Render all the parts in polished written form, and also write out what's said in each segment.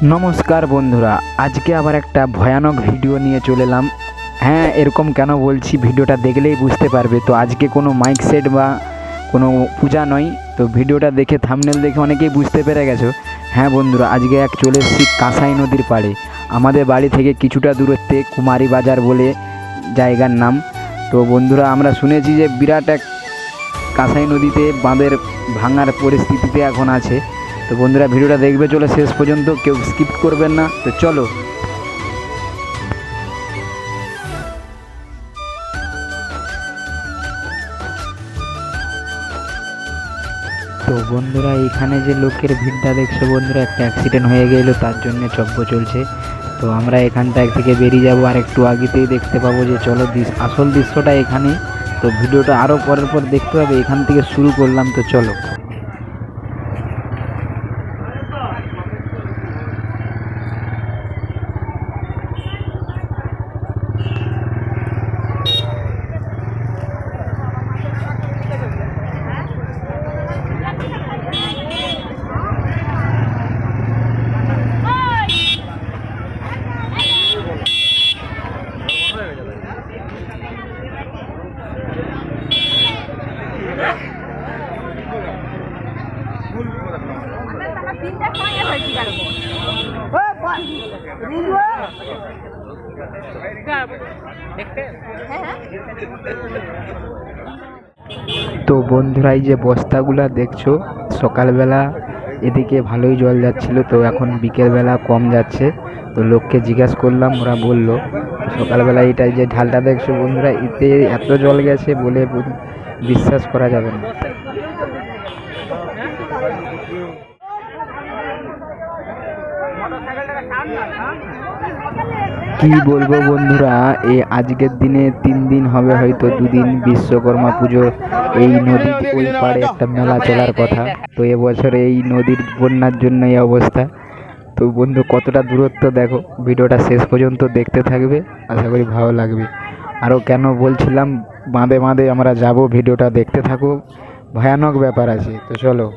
নমস্কার বন্ধুরা, আজকে আবার একটা ভয়ানক ভিডিও নিয়ে চলে এলাম। হ্যাঁ, এরকম কেন বলছি ভিডিওটা দেখলেই বুঝতে পারবে। তো আজকে কোনো মাইক সেট বা কোনো পূজা নয়, তো ভিডিওটা দেখে থাম্বনেল দেখে অনেকেই বুঝতে পেরে গেছো। হ্যাঁ বন্ধুরা, আজকে চলে এসেছি কাঁসাই নদীর পাড়ে। আমাদের বাড়ি থেকে কিছুটা দূরত্বে কুমারী বাজার বলে জায়গার নাম। তো বন্ধুরা, আমরা শুনেছি যে বিরাট এক কাঁসাই নদীতে বাঁধের ভাঙার পরিস্থিতিতে এখন আছে। তো বন্ধুরা, ভিডিওটা দেখবে চলে শেষ পর্যন্ত, কেউ স্কিপ করবেন না। তো চলো। তো বন্ধুরা, এখানে যে লোকের ভিড়টা দেখছো বন্ধুরা, একটা অ্যাক্সিডেন্ট হয়ে গেল, তার জন্য চব্য চলছে। তো আমরা এখানটা থেকে বেরিয়ে যাব, আর একটু আগেতেই দেখতে পাবো যে চলো আসল দৃশ্যটা এখানে। তো ভিডিওটা আরও পরের পর দেখতে হবে, এখান থেকে শুরু করলাম। তো চলো। তো বন্ধুরা, এই যে বস্তাগুলা দেখছো, সকালবেলা এদিকে ভালোই জল যাচ্ছিল, তো এখন বিকেলবেলা কম যাচ্ছে। তো লোককে জিজ্ঞাসা করলাম, ওরা বললো সকালবেলা এটা যে ঢালটা দেখছো বন্ধুরা, এতে এত জল গেছে বলে বিশ্বাস করা যাবে না। কি বলবো বন্ধুরা, এই আজকের দিনে 3 দিন হবে, হয়তো 2 দিন বিশ্বকর্মা পুজো। এই নদীর ওই পাড়ে একটা মেলা চলার কথা, তো এবছরে এই নদীর বন্যার জন্য এই অবস্থা। তো বন্ধু, কতটা দূরত্ব দেখো, ভিডিওটা শেষ পর্যন্ত দেখতে থাকবে, আশা করি ভালো লাগবে। আরও কেন বলছিলাম, বাঁধে বাঁধে আমরা যাব, ভিডিওটা দেখতে থাকো, ভয়ানক ব্যাপার আছে। তো চলো।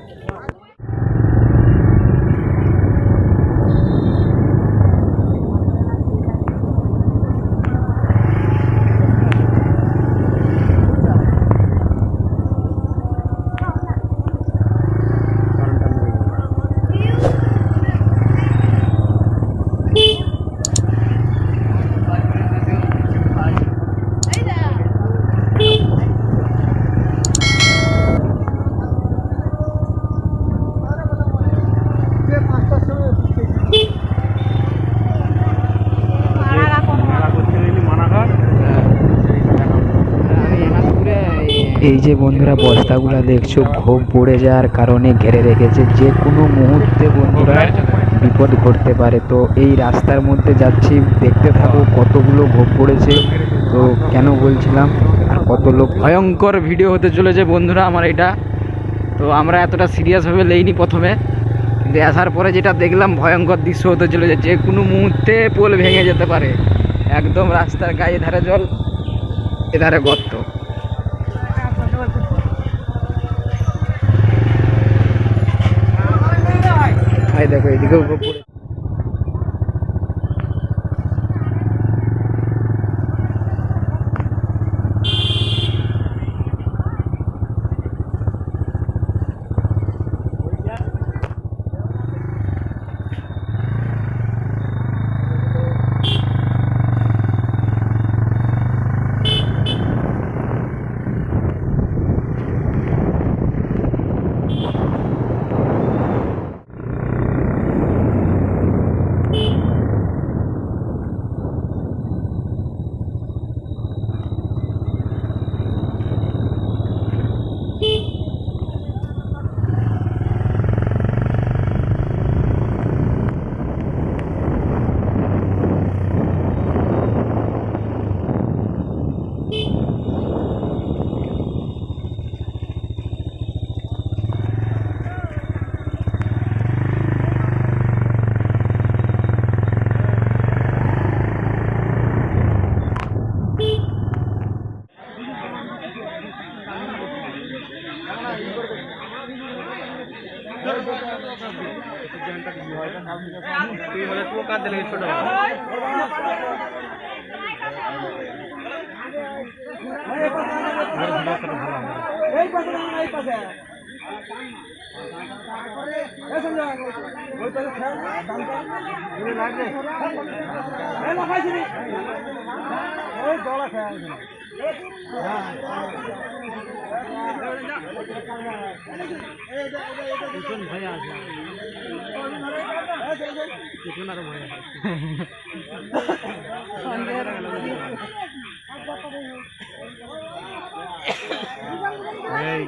এই যে বন্ধুরা, বস্তাগুলা দেখছো, ঘোপ পড়ে যাওয়ার কারণে ঘিরে রেখেছে, যে কোনো মুহূর্তে বন্ধুরা বিপদ ঘটতে পারে। তো এই রাস্তার মধ্যে যাচ্ছি, দেখতে থাকো কতগুলো ঘোপ পড়েছে। তো কেন বলছিলাম, আর কত লোক, ভয়ঙ্কর ভিডিও হতে চলেছে বন্ধুরা আমার এটা। তো আমরা এতটা সিরিয়াসভাবে লইনি প্রথমে, কিন্তু আসার পরে যেটা দেখলাম, ভয়ঙ্কর দৃশ্য হতে চলেছে, যে কোনো মুহূর্তে পোল ভেঙে যেতে পারে। একদম রাস্তার গায়ে ধারে জল, এধারে গর্ত। দেখো এদিকেও তুই হলে তুই কাঁদ দিলে ছোট ভাইয়া আছে এই